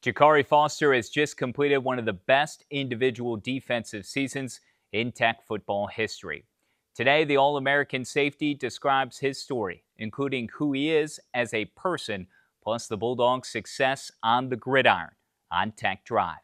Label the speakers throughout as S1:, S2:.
S1: Jakari Foster has just completed one of the best individual defensive seasons in Tech football history. Today, the All American safety describes his story, including who he is as a person, plus the Bulldogs' success on the gridiron on Tech Drive.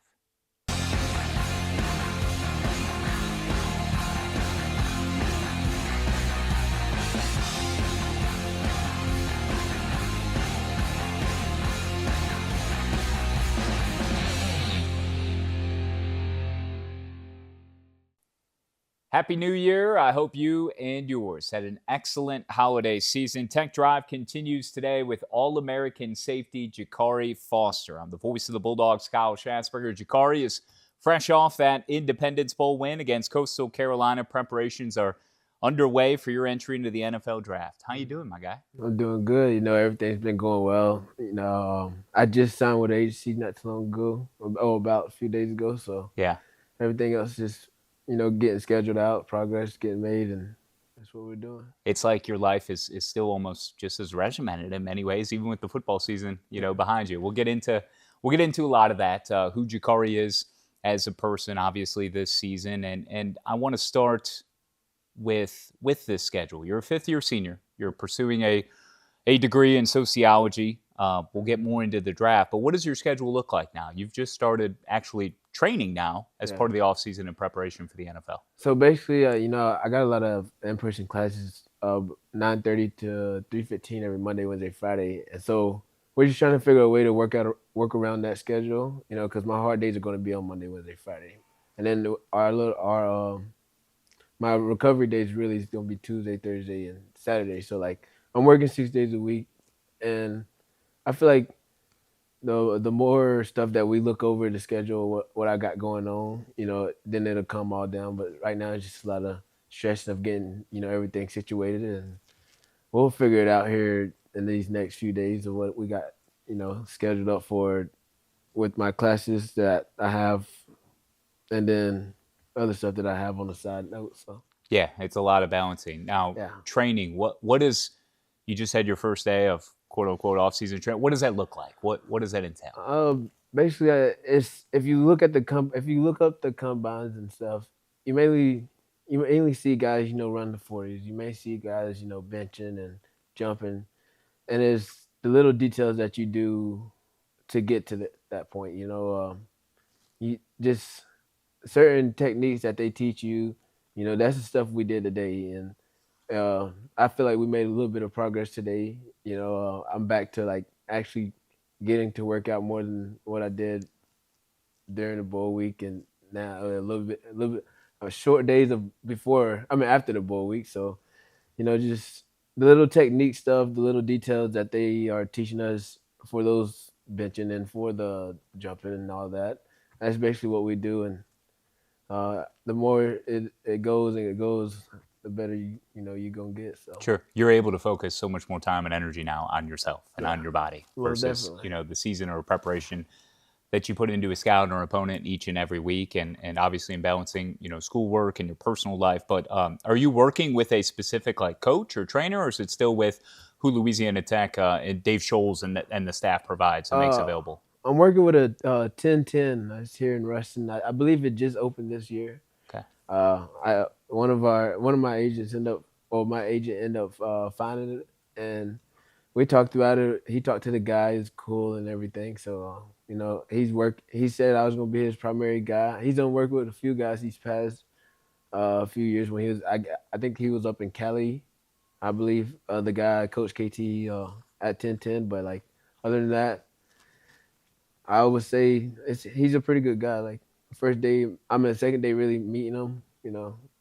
S1: Happy New Year. I hope you and yours had an excellent holiday season. Tech Drive continues today with All-American safety Jakari Foster. I'm the voice of the Bulldogs, Kyle Schatzberger. Jakari is fresh off that Independence Bowl win against Coastal Carolina. Preparations are underway for your entry into the NFL draft. How you doing, my guy?
S2: I'm doing good. Everything's been going well. I just signed with an agency not too long ago, about a few days ago. So
S1: Yeah.
S2: everything else just, getting scheduled out, progress getting made, and that's what we're doing.
S1: It's like your life is still almost just as regimented in many ways, even with the football season, behind you. We'll get into a lot of that, who Jakari is as a person, obviously this season, and I want to start with this schedule. You're a fifth-year senior. You're pursuing a degree in sociology. We'll get more into the draft, but what does your schedule look like now? You've just started actually training now as
S2: Yeah.
S1: part of the offseason in preparation for the NFL.
S2: So basically, I got a lot of in-person classes, 9:30 to 3:15 every Monday, Wednesday, Friday, and so we're just trying to figure a way to work around that schedule. Because my hard days are going to be on Monday, Wednesday, Friday, and then my recovery days really is gonna be Tuesday, Thursday, and Saturday. So like I'm working 6 days a week, and I feel like the more stuff that we look over the schedule, what I got going on, then it'll come all down. But right now it's just a lot of stress of getting everything situated, and we'll figure it out here in these next few days of what we got scheduled up for with my classes that I have, and then other stuff that I have on the side note. So.
S1: Yeah, it's a lot of balancing. Now,
S2: Yeah.
S1: training, what is you just had your first day of quote unquote off season training. What does that look like? What does that entail?
S2: Basically, it's if you look if you look up the combines and stuff, you mainly see guys run the 40s. You may see guys benching and jumping, and it's the little details that you do to get to that point. You just certain techniques that they teach you. That's the stuff we did today, and I feel like we made a little bit of progress today. I'm back to like actually getting to work out more than what I did during the bowl week, and now a little bit short days of before. I mean, after the bowl week. So just the little technique stuff, the little details that they are teaching us for those benching and for the jumping and all that. That's basically what we do, and the more it goes and it goes, the better you're gonna get. So
S1: Sure, you're able to focus so much more time and energy now on yourself and on your body
S2: well,
S1: versus
S2: definitely.
S1: the season or preparation that you put into a scout or opponent each and every week, and obviously in balancing schoolwork and your personal life. But are you working with a specific like coach or trainer, or is it still with who Louisiana Tech and Dave Scholes and the staff provides and makes
S2: Uh,
S1: available?
S2: I'm working with a 10-10 that's here in Ruston. I believe it just opened this year.
S1: Okay.
S2: I one of my agents my agent ended up finding it, and we talked about it. He talked to the guy, it's cool and everything. So He said I was gonna be his primary guy. He's done work with a few guys these past a few years when he was. I think he was up in Cali, I believe. The guy, Coach KT, at 10-10. But like other than that, I would say he's a pretty good guy. Like first day, the second day, really meeting him.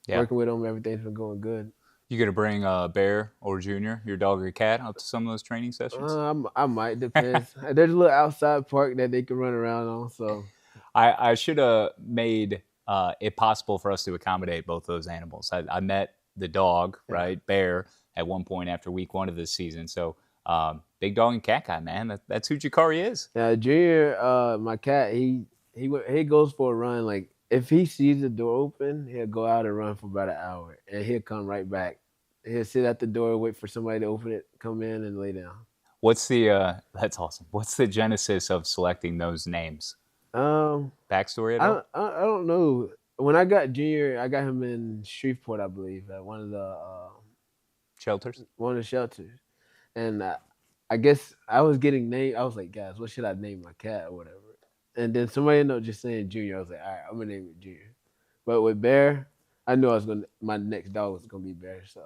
S1: Yeah.
S2: Working with him, everything's been going good.
S1: You gonna bring Bear or Junior, your dog or cat, up to some of those training sessions?
S2: I might depends. There's a little outside park that they can run around on. So
S1: I should have made it possible for us to accommodate both those animals. I met the dog,
S2: yeah.
S1: right, Bear, at one point after week one of this season. So big dog and cat guy, man. That's who Jakari is.
S2: Yeah, Junior, my cat, he goes for a run. Like if he sees the door open, he'll go out and run for about an hour, and he'll come right back. He'll sit at the door, wait for somebody to open it, come in, and lay down.
S1: What's the that's awesome. What's the genesis of selecting those names?
S2: Um,
S1: Backstory at
S2: I
S1: all?
S2: don't, I don't know. When I got Junior, I got him in Shreveport, I believe, at
S1: Shelters?
S2: one of the shelters, and I guess I was getting named. I was like, guys, what should I name my cat or whatever? And then somebody ended up just saying Junior. I was like, all right, I'm gonna name it Junior. But with Bear, I knew I was gonna my next dog was gonna be Bear. So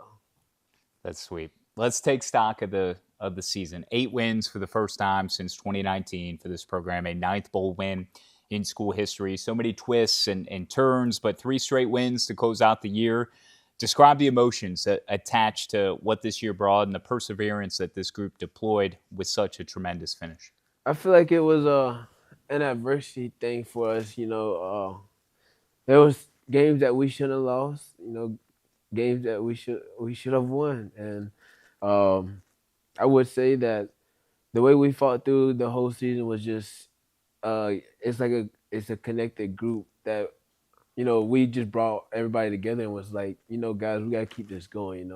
S1: That's sweet. Let's take stock of the season. 8 wins for the first time since 2019 for this program. A ninth bowl win in school history. So many twists and turns, but 3 straight wins to close out the year. Describe the emotions that attached to what this year brought and the perseverance that this group deployed with such a tremendous finish.
S2: I feel like it was an adversity thing for us. There was games that we shouldn't have lost. Games that we should have won, and um, I would say that the way we fought through the whole season was just it's a connected group that we just brought everybody together and was like, guys, we gotta keep this going.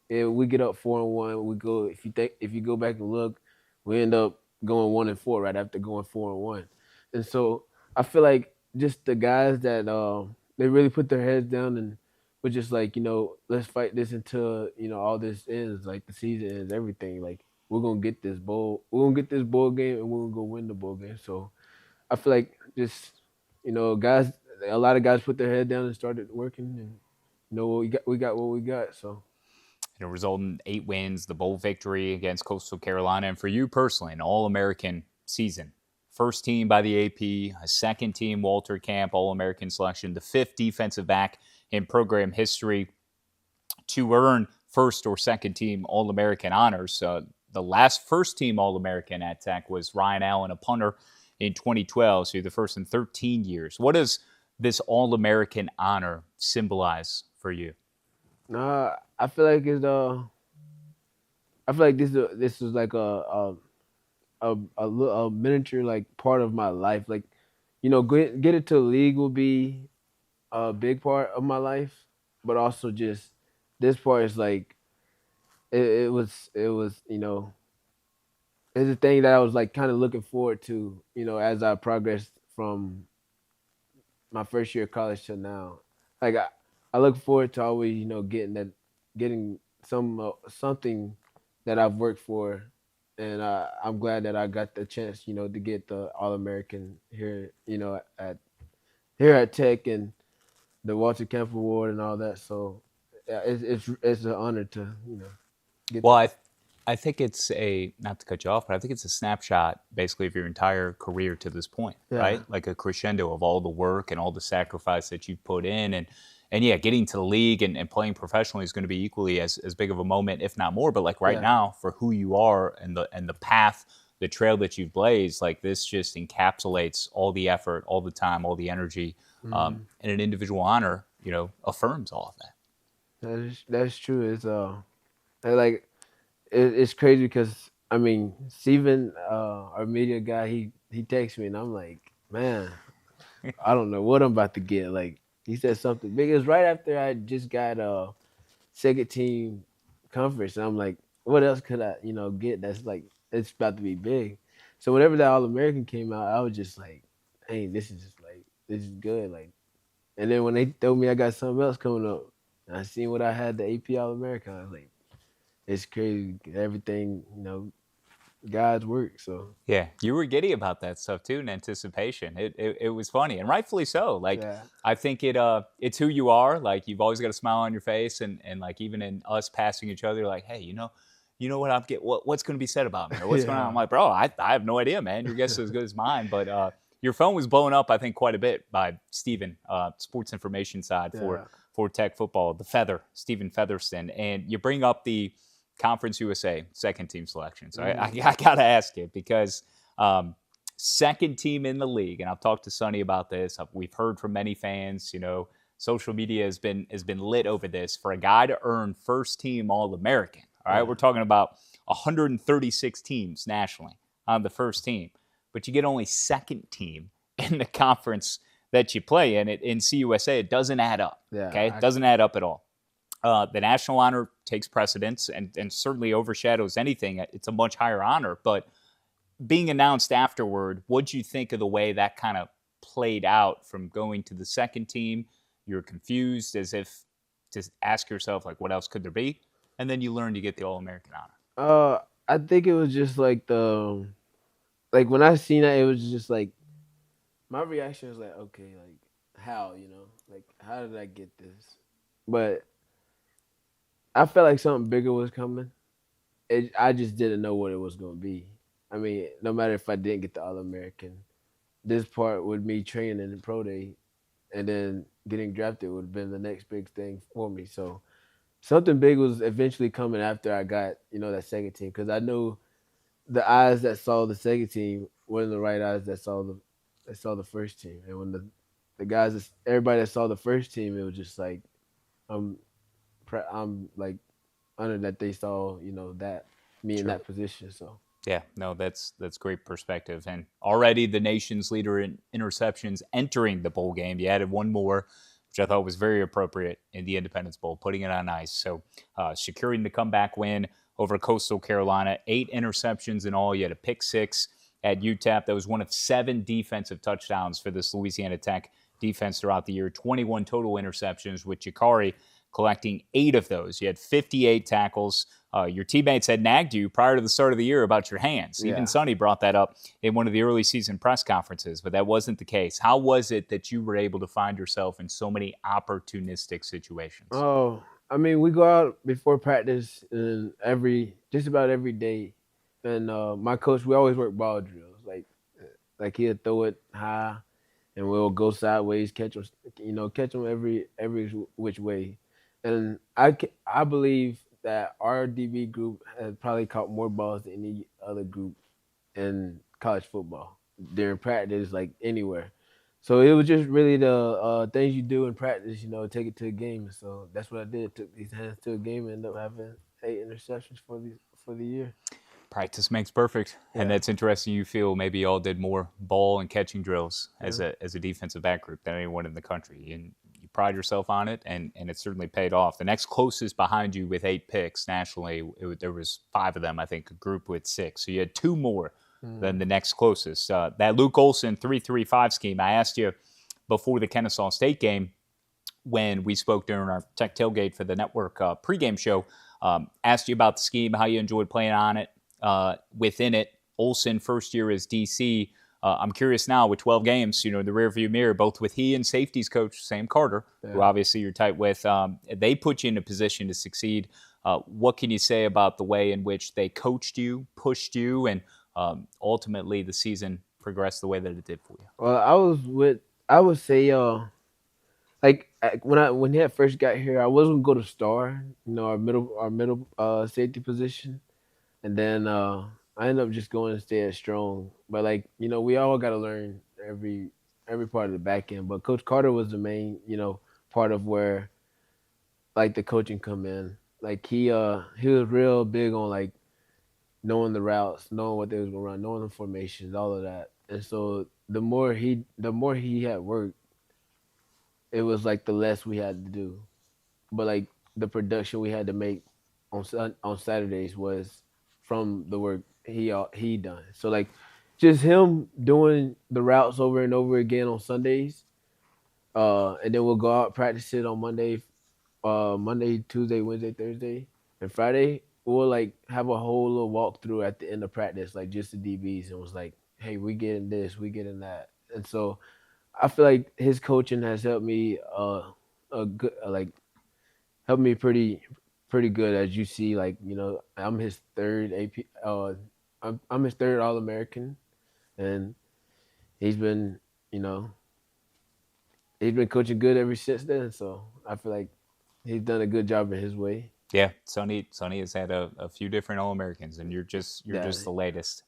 S2: If we get up 4-1, we go. If you go back and look, we end up going 1-4 right after going 4-1, and so I feel like just the guys that they really put their heads down and were just like, let's fight this until all this ends, like the season ends, everything. Like we're gonna get this bowl game, and we're gonna go win the bowl game. So I feel like just guys, a lot of guys put their head down and started working, and we got what we got. So
S1: And it resulted in 8 wins, the bowl victory against Coastal Carolina, and for you personally, an All American season. First team by the AP, a second team Walter Camp All American selection, the fifth defensive back in program history to earn first or second team All American honors. The last first team All American at Tech was Ryan Allen, a punter in 2012. So you're the first in 13 years. What does this All American honor symbolize for you?
S2: nah, I feel like this is like a miniature like part of my life. Like get it to the league will be a big part of my life, but also just this part is like it was it's a thing that I was like kind of looking forward to, as I progressed from my first year of college till now. Like I look forward to always, getting something that I've worked for, and I'm glad that I got the chance, to get the All American here, at Tech and the Walter Camp Award and all that. So yeah, it's an honor to get
S1: Well,
S2: that.
S1: I think it's a, not to cut you off, but I think it's a snapshot basically of your entire career to this point,
S2: Yeah.
S1: right? Like a crescendo of all the work and all the sacrifice that you've put in. And yeah, getting to the league and playing professionally is going to be equally as big of a moment, if not more. But like right
S2: Yeah.
S1: now, for who you are and the path, the trail that you've blazed, like this just encapsulates all the effort, all the time, all the energy,
S2: Hmm.
S1: and an individual honor, affirms all of that.
S2: That's true. Like it's crazy because I mean Steven, our media guy, he texts me and I'm like, man, I don't know what I'm about to get. Like he said something big. It was right after I just got second team conference, and I'm like, what else could I get that's like it's about to be big. So whenever that All American came out, I was just like, hey, this is good. Like, and then when they told me I got something else coming up, and I seen what I had the AP All American, I was like, it's crazy. Everything, God's work. So
S1: Yeah, you were giddy about that stuff too in anticipation. It was funny and rightfully so. Like
S2: yeah,
S1: I think it's who you are. Like you've always got a smile on your face, and like even in us passing each other, like hey, what I'm get what's going to be said about me or what's going on. I'm
S2: yeah,
S1: like, bro, I have no idea, man. Your guess is as good as mine. But your phone was blown up, I think, quite a bit by Steven, sports information side
S2: yeah.
S1: for Tech football, the Feather, Stephen Featherston, and you bring up the Conference USA second team selection. So I,
S2: Mm,
S1: I, I got to ask you because second team in the league, and I've talked to Sonny about this. We've heard from many fans. Social media has been lit over this for a guy to earn first team All American. All right,
S2: yeah,
S1: we're talking about 136 teams nationally on the first team, but you get only second team in the conference that you play in. It in CUSA, it doesn't add up.
S2: yeah.
S1: Okay, it doesn't add up at all. The national honor takes precedence and certainly overshadows anything. It's a much higher honor. But being announced afterward, what'd you think of the way that kind of played out from going to the second team? You're confused as if to ask yourself, like, what else could there be? And then you learn to get the All American honor.
S2: I think it was just like like when I seen that, it was just like my reaction was like, okay, like how, like how did I get this? But I felt like something bigger was coming. I just didn't know what it was gonna be. I mean, no matter if I didn't get the All American, this part with me training in the pro day and then getting drafted would have been the next big thing for me. So something big was eventually coming after I got that second team because I knew the eyes that saw the second team weren't the right eyes that saw the first team. And when the guys, everybody that saw the first team, it was just like I'm I'm like honored that they saw that me in
S1: Sure.
S2: that position. So
S1: Yeah, no, that's great perspective. And already the nation's leader in interceptions entering the bowl game. You added one more, which I thought was very appropriate in the Independence Bowl, putting it on ice. So securing the comeback win over Coastal Carolina, 8 interceptions in all. You had a pick 6 at UTEP. That was one of 7 defensive touchdowns for this Louisiana Tech defense throughout the year. 21 total interceptions with Jakari collecting 8 of those. You had 58 tackles. Your teammates had nagged you prior to the start of the year about your hands. Even
S2: yeah.
S1: Sonny brought that up in one of the early season press conferences, but that wasn't the case. How was it that you were able to find yourself in so many opportunistic situations?
S2: Oh, I mean, we go out before practice and just about every day, and my coach, we always work ball drills. Like he'll throw it high, and we'll go sideways, catch them every which way. And I believe that our DB group has probably caught more balls than any other group in college football during practice, like anywhere. So it was just really the things you do in practice, take it to a game. So that's what I did. Took these hands to a game and ended up having 8 interceptions for the year.
S1: Practice makes perfect, and
S2: Yeah,
S1: that's interesting. You feel maybe y'all did more ball and catching drills
S2: yeah.
S1: as a defensive back group than anyone in the country, and you pride yourself on it, and it certainly paid off. The next closest behind you with 8 picks nationally, there was 5 of them, I think, a group with 6. So you had 2 more than
S2: Mm,
S1: the next closest. That Luke Olson 3-3-5 scheme. I asked you before the Kennesaw State game when we spoke during our Tech Tailgate for the network pregame show. Asked you about the scheme, how you enjoyed playing on it, within it. Olson, first year as DC. I'm curious now with 12 games, in the rearview mirror, both with he and safeties coach Sam Carter, who
S2: yeah.
S1: obviously you're tight with. They put you in a position to succeed. What can you say about the way in which they coached you, pushed you, and ultimately the season progressed the way that it did for you?
S2: Well, I would say, when he had first got here, I wasn't going to star, our middle safety position, and then I ended up just going to stay at strong. But we all got to learn every part of the back end. But Coach Carter was the main, part of where the coaching come in. Like he was real big on knowing the routes, knowing what they was gonna run, knowing the formations, all of that. And so the more he had worked, it was like the less we had to do. But the production we had to make on Saturdays was from the work he done. So just him doing the routes over and over again on Sundays, and then we'll go out practice it on Monday, Tuesday, Wednesday, Thursday, and Friday. We'll have a whole little walkthrough at the end of practice, like just the DBs, and was like, "Hey, we getting this, we getting that," and so I feel like his coaching has helped me, a good, helped me pretty good. As you see, I'm his third AP, I'm his third All American, and he's been, you know, he's been coaching good ever since then. So I feel like he's done a good job in his way.
S1: Yeah, Sonny has had a few different All Americans, and you're
S2: Yeah.
S1: just the latest.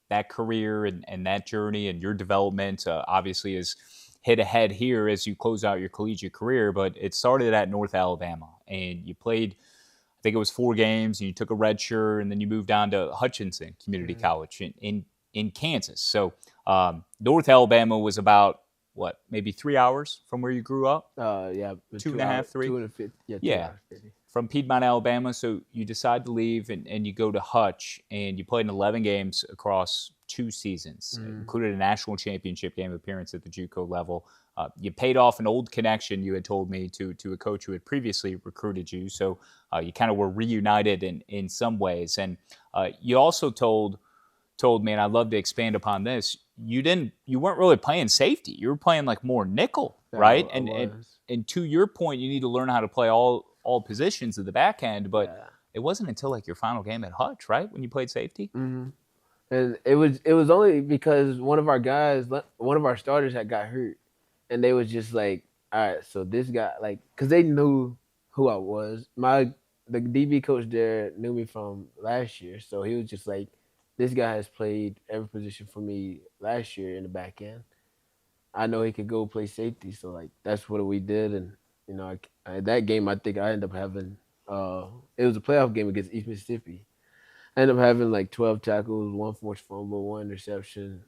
S1: That career and that journey and your development obviously is hit ahead here as you close out your collegiate career. But it started at North Alabama, and you played. I think it was 4 games, and you took a red shirt, and then you moved down to Hutchinson Community
S2: Mhm.
S1: College in Kansas. So North Alabama was about what, maybe 3 hours from where you grew up,
S2: Yeah,
S1: two and a
S2: 2 hours,
S1: half, three.
S2: 2 and 50. Yeah, two
S1: Yeah,
S2: hours 50.
S1: from Piedmont, Alabama. So you decide to leave and you go to Hutch, and you played in 11 games across 2 seasons,
S2: Mm-hmm.
S1: included a national championship game appearance at the JUCO level. You paid off an old connection you had told me to a coach who had previously recruited you. So you kind of were reunited in some ways. And you also told me, and I'd love to expand upon this. You weren't really playing safety. You were playing like more nickel,
S2: Yeah,
S1: right?
S2: I was.
S1: And to your point, you need to learn how to play all positions of the back end. But
S2: Yeah.
S1: it wasn't until like your final game at Hutch, right, when you played safety.
S2: Mm-hmm. And it was only because one of our starters had got hurt, and they was just like, all right, so this guy, like, cause they knew who I was. The DB coach there knew me from last year, so he was just like, this guy has played every position for me last year in the back end. I know he could go play safety, so like that's what we did, and that game I think I ended up having. It was a playoff game against East Mississippi. I ended up having like 12 tackles, one forced fumble, one interception.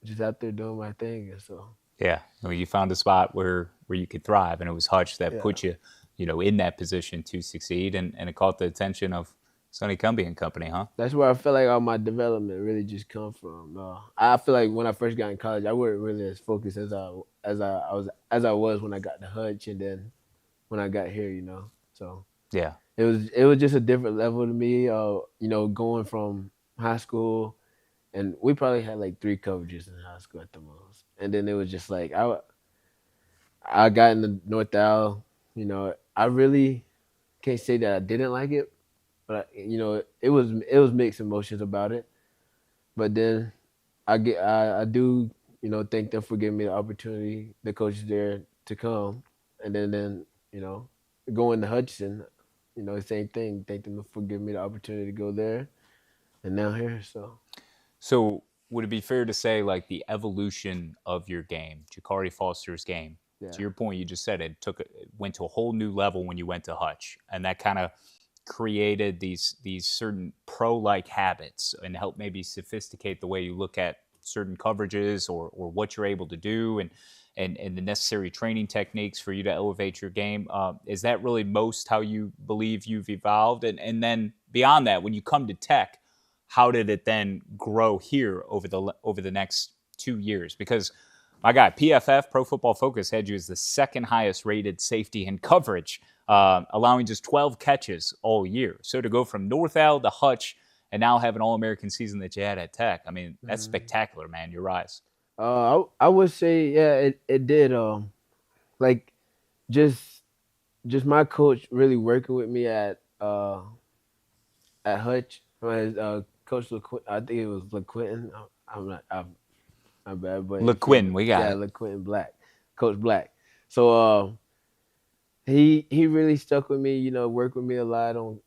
S2: Just out there doing my thing, and so
S1: Yeah, I mean, you found a spot where you could thrive, and it was Hutch that
S2: yeah.
S1: put you, in that position to succeed, and it caught the attention of Sonny Cumbie and company, huh?
S2: That's where I feel like all my development really just come from. I feel like when I first got in college, I wasn't really as focused as I was when I got to Hutch, and then when I got here, So
S1: Yeah,
S2: it was just a different level to me. Going from high school, and we probably had like three coverages in high school at the most, and then it was just like I got in the North Al. I really can't say that I didn't like it, but it was mixed emotions about it. But then I do thank them for giving me the opportunity, the coaches there to come, and then going to Hudson, same thing. Thank them for giving me the opportunity to go there, and now here. So
S1: so would it be fair to say like the evolution of your game, Jakari Foster's game? To
S2: yeah.
S1: your point, you just said it went to a whole new level when you went to Hutch, and that kind of created these certain pro like habits and helped maybe sophisticate the way you look at certain coverages or what you're able to do and the necessary training techniques for you to elevate your game. Is that really most how you believe you've evolved? And then beyond that, when you come to Tech, how did it then grow here over the next 2 years? Because my guy, PFF, Pro Football Focus, had you as the second highest rated safety in coverage, allowing just 12 catches all year. So to go from North Al to Hutch and now have an All American season that you had at Tech, I mean, that's
S2: Mhm.
S1: spectacular, man. Your rise.
S2: I would say yeah, it did. Like just just my coach really working with me at Hutch. Coach LeQuint, I think it was LeQuinton. I'm not. I'm bad, but if you
S1: LeQuinn, we got
S2: yeah,
S1: it.
S2: LeQuinton Black, Coach Black. So he really stuck with me. Worked with me a lot on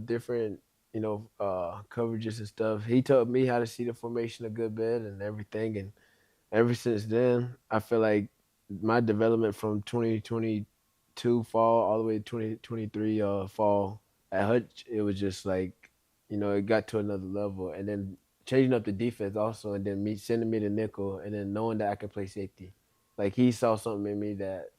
S2: different coverages and stuff. He taught me how to see the formation a good bit and everything. And ever since then, I feel like my development from 2022 fall all the way to 2023 fall at Hutch, it was just like, it got to another level. And then changing up the defense also, and then me sending me the nickel, and then knowing that I could play safety. Like he saw something in me that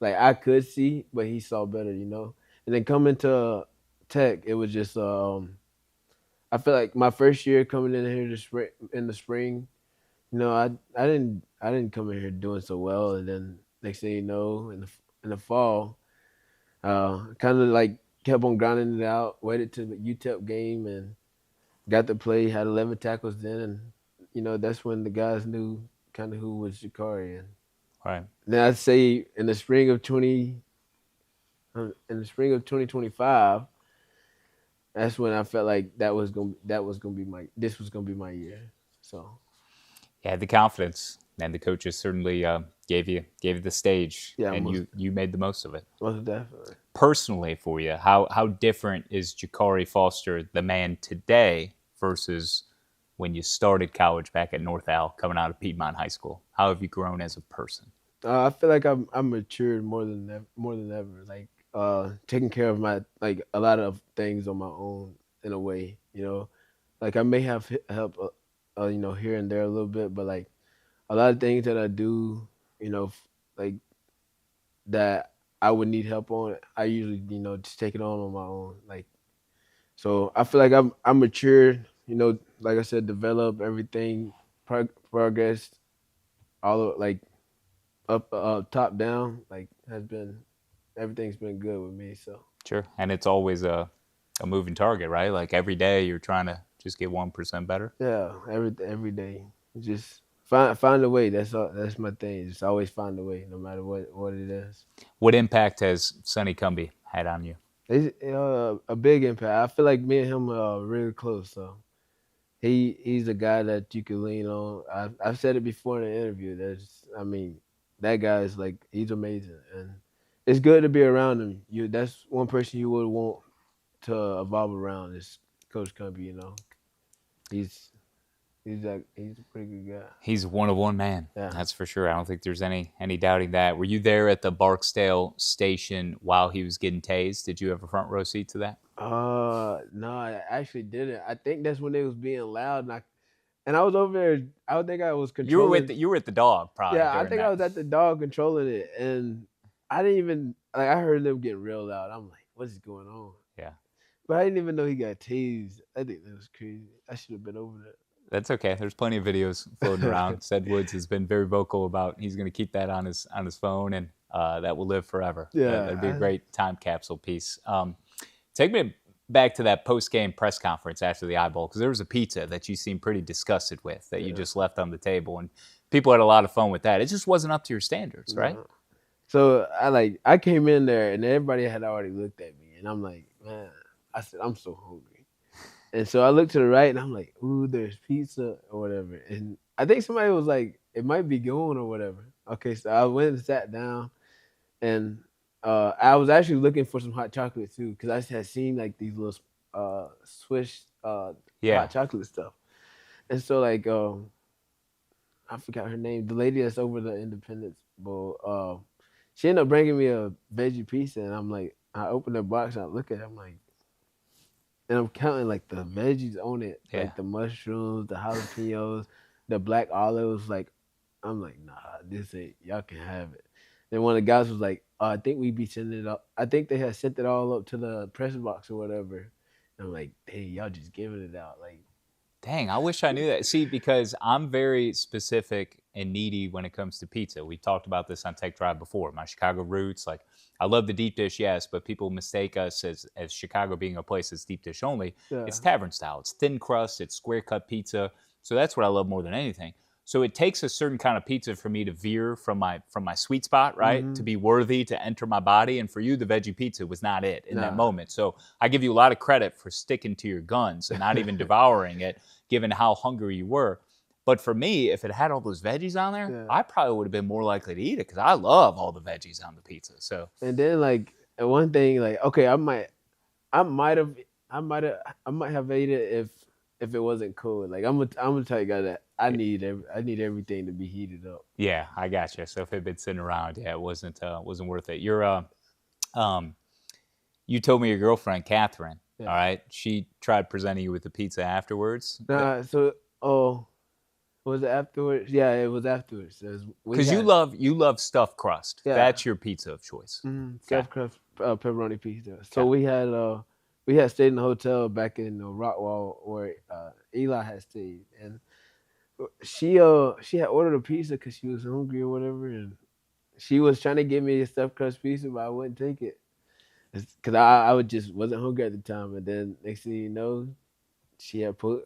S2: like I could see, but he saw better. And then coming to Tech, it was just I feel like my first year coming in here in the spring, I didn't come in here doing so well, and then next thing you know, in the fall, kind of like kept on grinding it out. Waited to the UTEP game and got to play. Had 11 tackles then, and that's when the guys knew kind of who was Jakari. And
S1: Right.
S2: then I'd say in the spring of 2025, that's when I felt like that was gonna be my year. So
S1: You had the confidence, and the coaches certainly gave you the stage,
S2: yeah,
S1: and
S2: most
S1: you made the most of it.
S2: most definitely.
S1: Personally, for you, how different is Jakari Foster, the man today, versus when you started college back at North Al, coming out of Piedmont High School? How have you grown as a person?
S2: I feel like I'm matured more than ever. Like taking care of my like a lot of things on my own in a way. Like I may have help here and there a little bit, but like a lot of things that I do, like that I would need help on, I usually just take it on my own. Like so, I feel like I'm matured. Like I said, develop everything, progress, all of, like up, top down. Like has been everything's been good with me. So
S1: Sure. And it's always a moving target, right? Like every day you're trying to just get 1% better.
S2: yeah, every day, just find a way. That's all. That's my thing. Just always find a way, no matter what it is.
S1: What impact has Sonny Cumby had on you?
S2: It's a big impact. I feel like me and him are really close. So he's a guy that you can lean on. I've said it before in an interview. I mean, that guy is like he's amazing, and it's good to be around him. That's one person you would want to evolve around is Coach Cumby. He's he's a pretty good guy.
S1: He's one of one man.
S2: Yeah.
S1: That's for sure. I don't think there's any doubting that. Were you there at the Barksdale station while he was getting tased? Did you have a front row seat to that?
S2: No, I actually didn't. I think that's when they was being loud, and I was over there. I would think I was controlling.
S1: You were at the dog probably
S2: Yeah, I
S1: during
S2: think I
S1: that.
S2: was at the dog controlling it, and I didn't even like. I heard them getting real loud. I'm like, what is going on?
S1: Yeah.
S2: But I didn't even know he got tased. I think that was crazy. I should have been over
S1: That's okay. There's plenty of videos floating
S2: there.
S1: around. Said Woods has been very vocal about he's going to keep that on his phone, and that will live forever. That'd be a
S2: Yeah,
S1: great time capsule piece. Take me back to that post game press conference after the eyeball because there was a pizza that you seemed pretty disgusted with that you
S2: yeah.
S1: just left on the table, and people had a lot of fun with that. It just wasn't up to your standards, right?
S2: No. So I came in there and everybody had already looked at me, and I'm like, man, I said I'm so hungry. And so I looked to the right and I'm like, ooh, there's pizza or whatever. And I think somebody was like, it might be going or whatever. Okay, so I went and sat down and I was actually looking for some hot chocolate too, because I had seen like these little Swiss
S1: Yeah.
S2: hot chocolate stuff. And so like I forgot her name, the lady that's over the Independence Bowl, she ended up bringing me a veggie pizza and I'm like, I opened the box and I look at it, I'm like, and I'm counting like the veggies on it,
S1: Yeah.
S2: like the mushrooms, the jalapenos, the black olives. Like, I'm like, nah, this ain't. Y'all can have it. Then one of the guys was like, I think we be sending it up. I think they had sent it all up to the press box or whatever. And I'm like, hey, y'all just giving it out. Like,
S1: Dang, I wish I knew that. See, because I'm very specific and needy when it comes to pizza. We talked about this on Tech Drive before. My Chicago roots, like I love the deep dish, yes, but people mistake us as Chicago being a place that's deep dish only.
S2: yeah,
S1: It's tavern style. It's thin crust. It's square cut pizza. So that's what I love more than anything. So it takes a certain kind of pizza for me to veer from my sweet spot, right? To
S2: mm-hmm.
S1: be worthy to enter my body. And for you, the veggie pizza was not it in that
S2: Nah,
S1: moment. So I give you a lot of credit for sticking to your guns and not even devouring it given how hungry you were. But for me, if it had all those veggies on there,
S2: yeah.
S1: I probably would have been more likely to eat it because I love all the veggies on the pizza. So
S2: And then like and one thing, like, okay, I might have, I might have ate it if it wasn't cold. Like I'm a type guy that I need everything to be heated up.
S1: yeah, I got you. So if it had been sitting around, yeah, it wasn't worth it. Um, you told me your girlfriend Catherine. All
S2: Yeah.
S1: right, she tried presenting you with the pizza afterwards.
S2: Nah. So was it afterwards? Yeah, it was afterwards. We
S1: Because
S2: had
S1: you love stuffed crust.
S2: yeah,
S1: That's your pizza of choice. Okay.
S2: stuffed crust pepperoni pizza. So
S1: Okay.
S2: we had stayed in the hotel back in Rockwall where Eli had stayed, and she had ordered a pizza because she was hungry or whatever, and she was trying to give me a stuffed crust pizza, but I wouldn't take it because I would just wasn't hungry at the time. And then next thing you know, she had put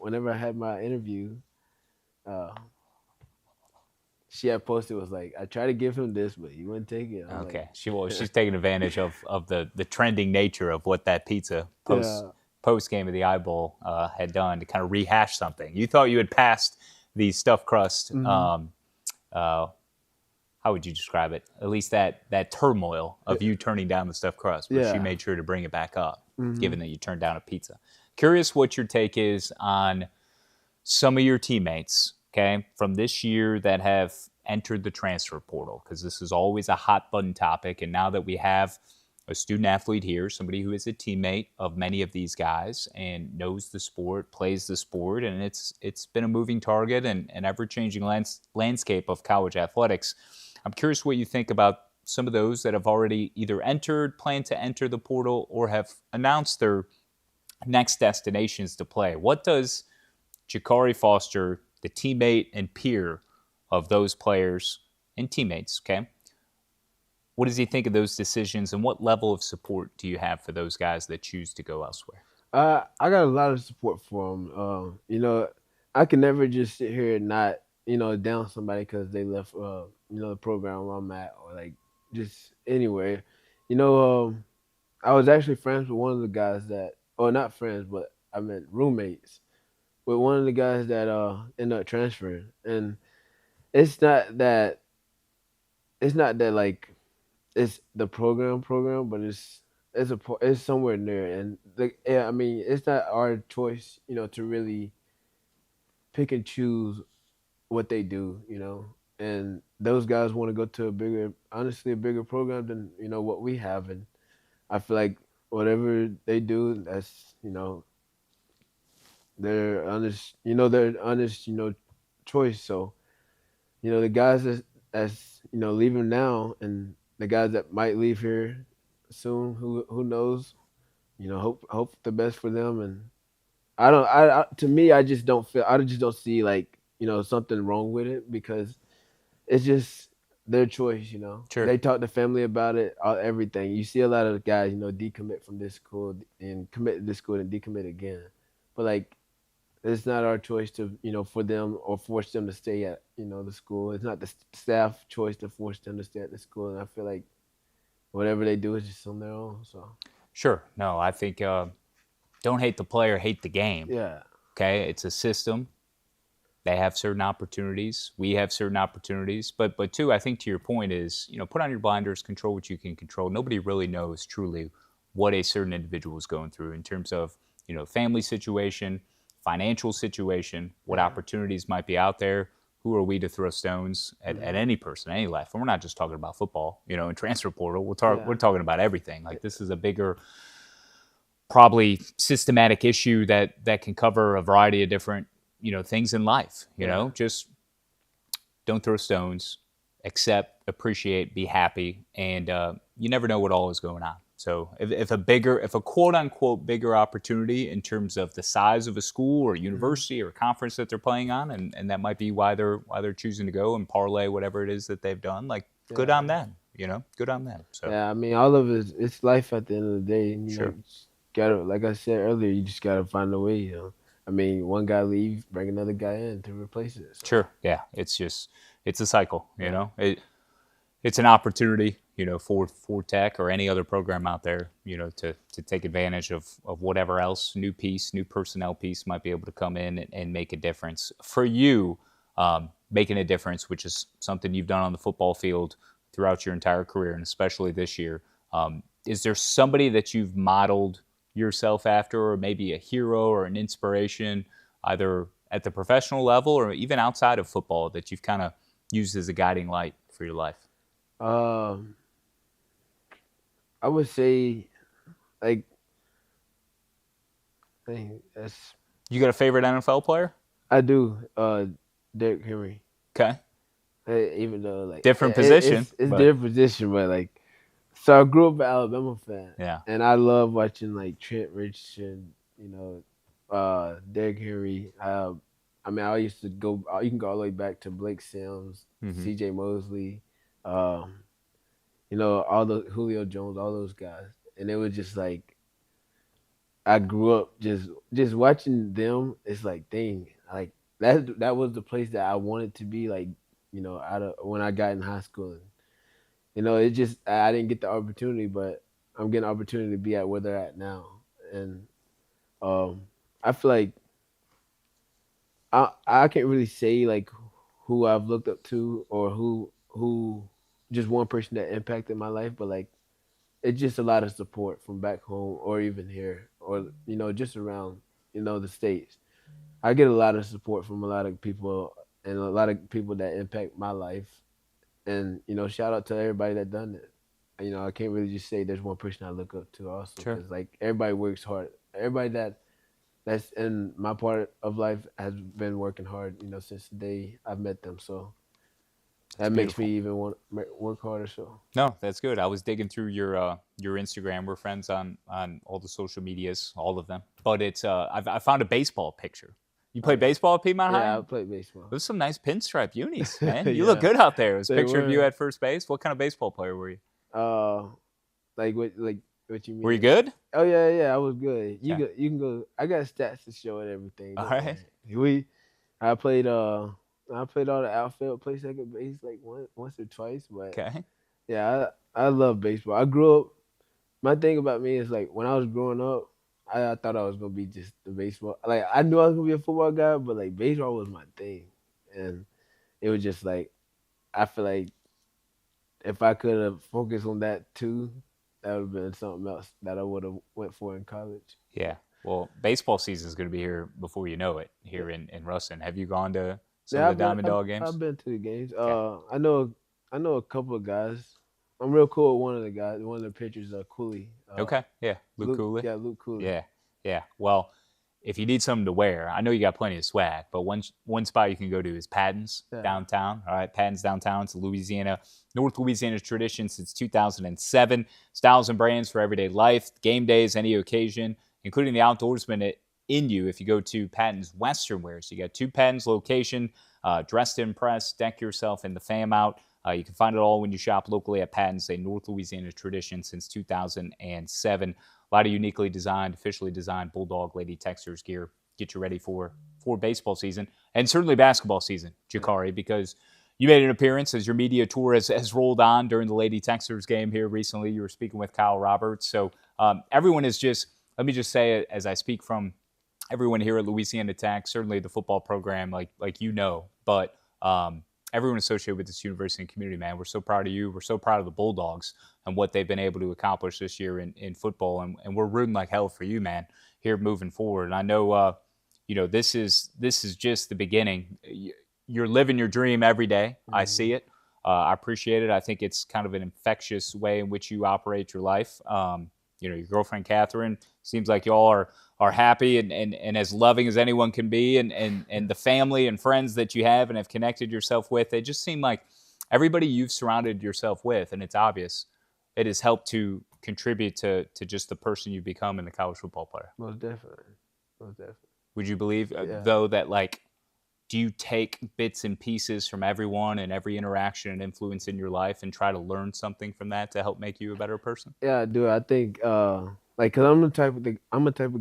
S2: whenever I had my interview, uh, she had posted was like, I tried to give him this, but he wouldn't take it. I'm like,
S1: Okay. She's taking advantage of the trending nature of what that pizza
S2: yeah,
S1: post game of the eyeball had done to kind of rehash something. You thought you had passed the stuffed crust.
S2: hmm
S1: Uh, how would you describe it? At least that turmoil
S2: yeah,
S1: of you turning down the stuffed crust, but she
S2: yeah.
S1: made sure to bring it back up,
S2: hmm
S1: given that you turned down a pizza. Curious what your take is on some of your teammates, okay, from this year that have entered the transfer portal, because this is always a hot button topic. And now that we have a student athlete here, somebody who is a teammate of many of these guys and knows the sport, plays the sport, and it's been a moving target and an ever changing landscape of college athletics. I'm curious what you think about some of those that have already either entered, plan to enter the portal, or have announced their next destinations to play. What does Jakari Foster, the teammate and peer of those players and teammates, okay? What does he think of those decisions, and what level of support do you have for those guys that choose to go elsewhere?
S2: I got a lot of support for him. I can never just sit here and not, down somebody because they left, the program where I'm at or like just anywhere. You know, I was actually friends with one of the guys that, or not friends, but I meant roommates with one of the guys that ended up transferring, and it's not that it's not that like it's the program, but it's somewhere near, and yeah, I mean, it's not our choice, to really pick and choose what they do, and those guys want to go to honestly, a bigger program than what we have, and I feel like whatever they do, that's their honest, choice. So the guys that's leaving now, and the guys that might leave here soon, who knows? Hope the best for them. And to me, I just don't see like something wrong with it because it's just their choice.
S1: Sure.
S2: They talk to family about it, everything. You see a lot of guys decommit from this school and commit to this school and decommit again, but like it's not our choice to for them or force them to stay at the school. It's not the staff choice to force them to stay at the school, and I feel like whatever they do is just on their own. So
S1: Sure. No, I think don't hate the player, hate the game.
S2: yeah,
S1: Okay, it's a system. They have certain opportunities. We have certain opportunities. But two, I think to your point is, put on your blinders, control what you can control. Nobody really knows truly what a certain individual is going through in terms of, family situation, financial situation, what
S2: yeah,
S1: opportunities might be out there. Who are we to throw stones at
S2: hmm
S1: any person, any life? And we're not just talking about football, and transfer portal.
S2: yeah,
S1: We're talking about everything. Like this is a bigger, probably systematic issue that can cover a variety of different things in life.
S2: yeah,
S1: Just don't throw stones, accept, appreciate, be happy, and you never know what all is going on. So if a quote unquote bigger opportunity in terms of the size of a school or
S2: hmm
S1: university or conference that they're playing on, and that might be why they're choosing to go and parlay whatever it is that they've done, like good
S2: yeah,
S1: on them, good on them. So
S2: yeah. I mean, all of it's life at the end of the day, and
S1: sure.
S2: you just gotta, like I said earlier, you just gotta find a way. I mean, one guy leave, bring another guy in to replace it. So
S1: Sure. Yeah. It's a cycle,
S2: yeah,
S1: it's an opportunity, for tech or any other program out there, to take advantage of whatever else new personnel piece might be able to come in and make a difference for you, making a difference, which is something you've done on the football field throughout your entire career and especially this year. Is there somebody that you've modeled yourself after, or maybe a hero or an inspiration, either at the professional level or even outside of football, that you've kind of used as a guiding light for your life?
S2: um, I would say like dang, that's
S1: You got a favorite NFL player?
S2: I do. Derrick Henry.
S1: Okay.
S2: Even though like
S1: Different position,
S2: it's
S1: but
S2: their position, but like, so I grew up an Alabama fan,
S1: yeah.
S2: and I love watching like Trent Richardson, Derrick Henry. I mean, I used to go. You can go all the way back to Blake Sims,
S1: Hmm.
S2: C.J. Mosley, um, all the Julio Jones, all those guys, and it was just like I grew up just watching them. It's like, dang, like that was the place that I wanted to be, like, out of when I got in high school. And, it just I didn't get the opportunity, but I'm getting the opportunity to be at where they're at now. And um, I feel like I can't really say like who I've looked up to or who just one person that impacted my life, but like it's just a lot of support from back home or even here or just around the states. I get a lot of support from a lot of people and a lot of people that impact my life, and shout out to everybody that done it. I can't really just say there's one person I look up to also
S1: Sure.
S2: because like everybody works hard. Everybody that's in my part of life has been working hard, since the day I've met them. So
S1: That's
S2: that makes me
S1: beautiful.
S2: even want to work harder. So
S1: No, that's good. I was digging through your Instagram. We're friends on all the social medias, all of them. But it's I found a baseball picture. You
S2: oh
S1: play
S2: yeah,
S1: baseball at Piedmont High?
S2: yeah, I played baseball.
S1: Those some nice pinstripe unis, man. You look
S2: Yeah,
S1: good out there. It was a
S2: they
S1: picture of you
S2: were.
S1: at first base. What kind of baseball player were you?
S2: Uh, like what you
S1: Were you
S2: mean?
S1: good?
S2: Oh yeah, yeah, I was good.
S1: Okay.
S2: You can go. I got stats to show and everything.
S1: All
S2: Don't
S1: right.
S2: worry. I played I played all the outfield, played second base like once or twice. But
S1: Okay.
S2: yeah, I love baseball. I grew up. My thing about me is like when I was growing up, I thought I was gonna be just the baseball. Like I knew I was gonna be a football guy, but like baseball was my thing, and it was just like I feel like if I could have focused on that too, that would have been something else that I would have went for in college.
S1: Yeah. Well, baseball season is going to be here before you know it
S2: Yeah,
S1: here in Ruston. Have you gone to some
S2: yeah,
S1: of the Diamond Dog
S2: I've
S1: games?
S2: been to the games.
S1: Okay.
S2: I know a couple of guys. I'm real cool with one of the guys. One of the pitchers, Cooley.
S1: Okay. Yeah. Luke
S2: Luke,
S1: Cooley.
S2: yeah, Luke Cooley.
S1: Yeah. Yeah. Well, if you need something to wear, I know you got plenty of swag, but one spot you can go to is Patton's
S2: Yeah.
S1: downtown. All right, Patton's downtown. It's Louisiana, North Louisiana's tradition since 2007. Styles and brands for everyday life, game days, any occasion, including the outdoorsman in you. If you go to Patton's Western Wear, so you got two Patton's location, dress to impress, deck yourself in the fam out. You can find it all when you shop locally at Patton's, a North Louisiana tradition since 2007. A lot of uniquely designed, officially designed Bulldog Lady Texters gear. Get you ready for baseball season and certainly basketball season,
S2: Yeah.
S1: Jakari, because you made an appearance as your media tour has rolled on during the Lady Texters game here recently. You were speaking with Kyle Roberts. So everyone is just, let me just say it as I speak from everyone here at Louisiana Tech, certainly the football program, like but everyone associated with this university and community, man, we're so proud of you. We're so proud of the Bulldogs and what they've been able to accomplish this year in football, and we're rooting like hell for you, man, here moving forward. And I know, this is just the beginning. You're living your dream every day. I
S2: Hmm.
S1: see it. I appreciate it. I think it's kind of an infectious way in which you operate your life. Your girlfriend Catherine seems like y'all are happy and as loving as anyone can be, and the family and friends that you have and have connected yourself with, they just seem like everybody you've surrounded yourself with, and it's obvious it has helped to contribute to just the person you've become in the college football player.
S2: Most definitely. Most definitely.
S1: Would you believe
S2: Yeah.
S1: though that, like, do you take bits and pieces from everyone and every interaction and influence in your life and try to learn something from that to help make you a better person?
S2: Yeah, I do. I think like cuz I'm the type of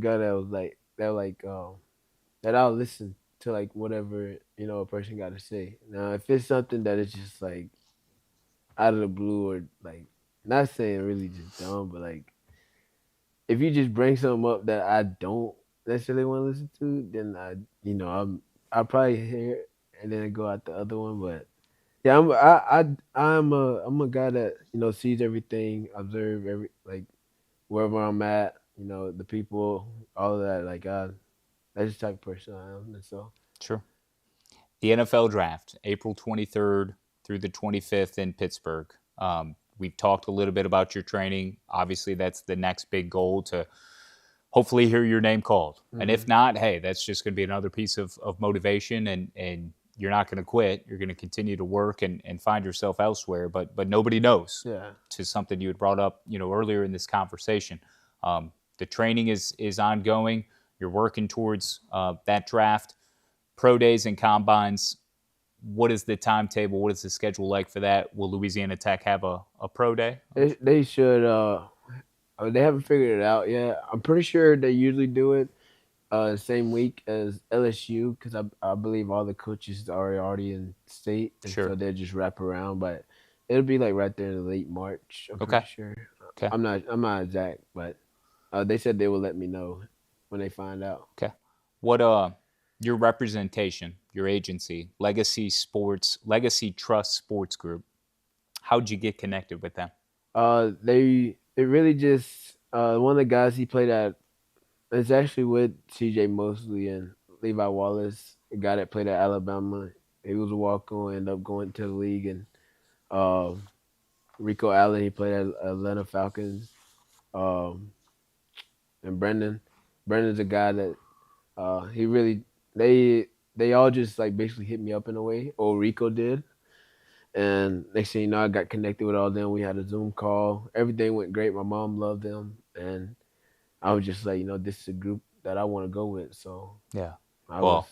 S2: guy that I'll listen to like whatever, a person got to say. Now, if it's something that is just like out of the blue or like not saying really just dumb, but like if you just bring something up that I don't necessarily want to listen to, then I'll probably hear it and then go out the other one. But yeah, I'm a guy that sees everything, observe every like wherever I'm at, the people, all of that. Like that's the type of person I am, and so
S1: Sure. The NFL draft, April 23rd through the 25th in Pittsburgh. We've talked a little bit about your training. Obviously, that's the next big goal to hopefully hear your name called. And if
S2: hmm
S1: not, hey, that's just going to be another piece of motivation, and you're not going to quit. You're going to continue to work and find yourself elsewhere. But nobody knows,
S2: yeah.
S1: to something you had brought up, earlier in this conversation. The training is ongoing. You're working towards that draft, pro days and combines. What is the timetable? What is the schedule like for that? Will Louisiana Tech have a pro day?
S2: They should. They haven't figured it out yet. I'm pretty sure they usually do it same week as LSU because I believe all the coaches are already in state and so
S1: Sure.
S2: they'll just wrap around. But it'll be like right there in late March. I'm
S1: Okay.
S2: pretty sure.
S1: Okay.
S2: I'm not exact, but they said they will let me know when they find out.
S1: Okay. What your representation, your agency, Legacy Trust Sports Group, how'd you get connected with them?
S2: They really just one of the guys he played at. It's actually with C.J. Mosley and Levi Wallace, a guy that played at Alabama. He was a walk on, ended up going to the league, and um, Rico Allen, he played at Atlanta Falcons. Um, and Brendan's a guy that he really they they all just like basically hit me up in a way. Or Rico did. And next thing you know, I got connected with all of them. We had a Zoom call. Everything went great. My mom loved them, and I was just like, this is a group that I want to go with. So
S1: Yeah.
S2: I was,
S1: Well,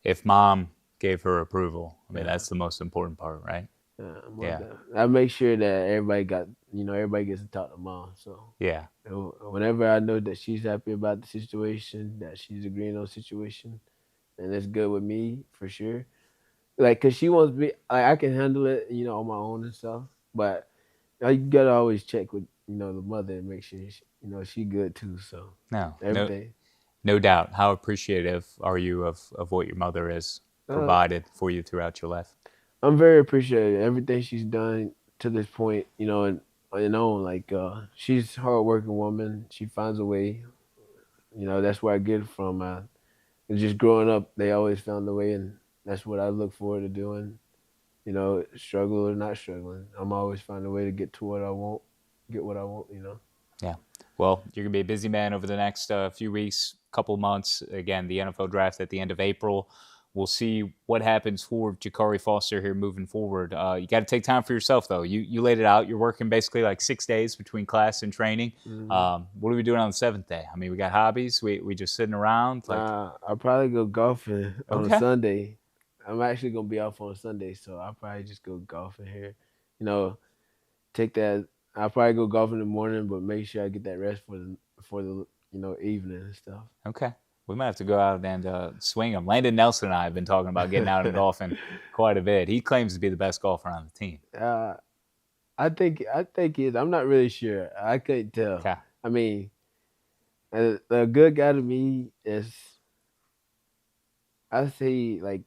S1: if mom gave her approval, I mean,
S2: yeah,
S1: that's the most important part, right?
S2: most
S1: Yeah.
S2: definitely. I make sure that everybody gets to talk to mom. So
S1: Yeah.
S2: whenever I know that she's happy about the situation, that she's agreeing on the situation, and it's good with me for sure. Like, cause she wants me, like I can handle it, on my own and stuff. But I gotta always check with the mother and make sure she good too. So
S1: No, no,
S2: everything.
S1: no doubt. How appreciative are you of what your mother has
S2: Uh,
S1: provided for you throughout your life?
S2: I'm very appreciative everything she's done to this point. And on like she's a hardworking woman. She finds a way. That's where I get it from. Just growing up, they always found a way, and that's what I look forward to doing. Struggle or not struggling, I'm always finding a way to get to what I want, get what I want.
S1: Yeah. Well, you're going to be a busy man over the next few weeks, couple months. Again, the NFL draft at the end of April. We'll see what happens for Jakari Foster here moving forward. You got to take time for yourself, though. You laid it out. You're working basically like 6 days between class and training.
S2: Hmm.
S1: What are we doing on the seventh day? I mean, we got hobbies. We just sitting around. Like,
S2: I'll probably go golfing on a
S1: okay,
S2: Sunday. I'm actually gonna be off on a Sunday, so I'll probably just go golfing here. You know, take that. I'll probably go golf in the morning, but make sure I get that rest for the evening and stuff.
S1: okay. We might have to go out and swing them. Landon Nelson and I have been talking about getting out and golfing quite a bit. He claims to be the best golfer on the team.
S2: uh, I think he is. I'm not really sure. I couldn't tell.
S1: Okay.
S2: I mean, a good guy to me is I say like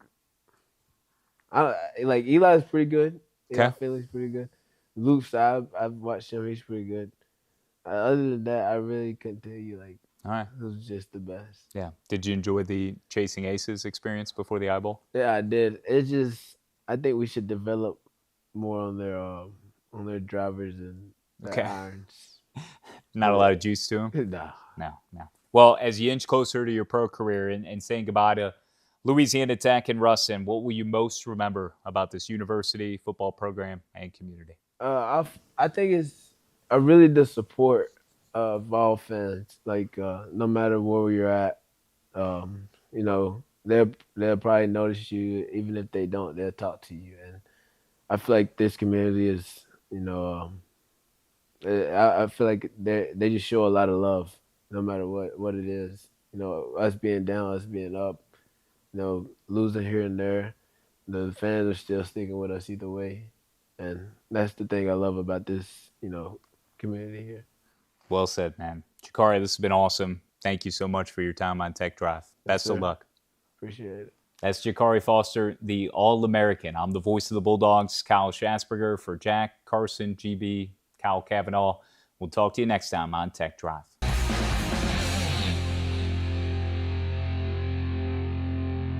S2: Eli's pretty good. Eli
S1: Okay.
S2: Finley's pretty good. Luke's I've watched him. He's pretty good. Other than that, I really couldn't tell you like
S1: All right.
S2: who's just the best.
S1: Yeah. Did you enjoy the Chasing Aces experience before the eyeball?
S2: Yeah, I did. It's just I think we should develop more on their drivers and their
S1: Okay.
S2: irons.
S1: Not a lot of juice to him?
S2: Nah.
S1: No, no. Well, as you inch closer to your pro career and saying goodbye to Louisiana Tech and Ruston, what will you most remember about this university, football program, and community?
S2: I think it's really the support of all fans. Like no matter where you're at, they'll probably notice you. Even if they don't, they'll talk to you. And I feel like this community is, I feel like they just show a lot of love, no matter what it is. Us being down, us being up, losing here and there, the fans are still sticking with us either way, and that's the thing I love about this, community here.
S1: Well said, man. Jakari, this has been awesome. Thank you so much for your time on Tech Drive.
S2: Yes,
S1: Best of
S2: sir.
S1: luck.
S2: Appreciate it.
S1: That's Jakari Foster, the All American. I'm the voice of the Bulldogs, Kyle Schasberger, for Jack, Carson, GB, Kyle Kavanaugh. We'll talk to you next time on Tech Drive.